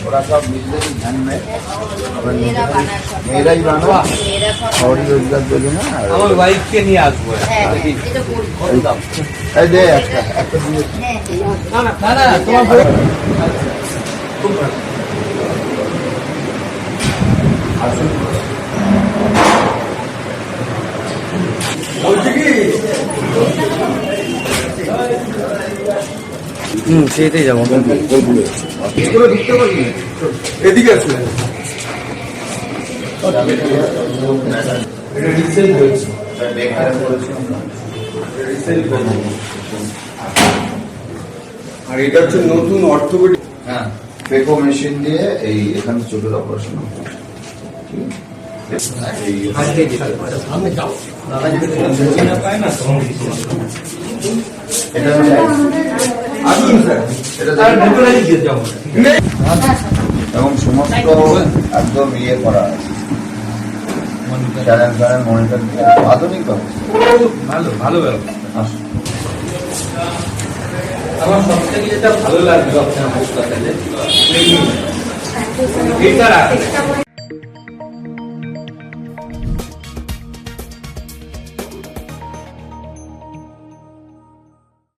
ওরা সব নিজেদের ধ্যান নেয়, মেয়েরাই বানো শহরী রোজগার যোজনা। আমার ওয়াইফকে নিয়ে আসবো। এই দে একটা একটা দিয়ে না না তোমার খুব ভালো। বলছি কি সেটাই যাবো। ঢুকতে পারবি, এদিকে আছে। আর এটা হচ্ছে নতুন অর্থোপেডিক। হ্যাঁ, ফেকো মেশিন দিয়ে এই এখানে চোখের অপারেশন হবে। এবং সমস্ত একদম ইয়ে করা আছে, চ্যানেল মনিটর আধুনিক ভালো ভালো ব্যবস্থা। আসুন। আমার সব থেকে যেটা ভালো লাগলো আপনার হাসপাতালে, এইটা রাখা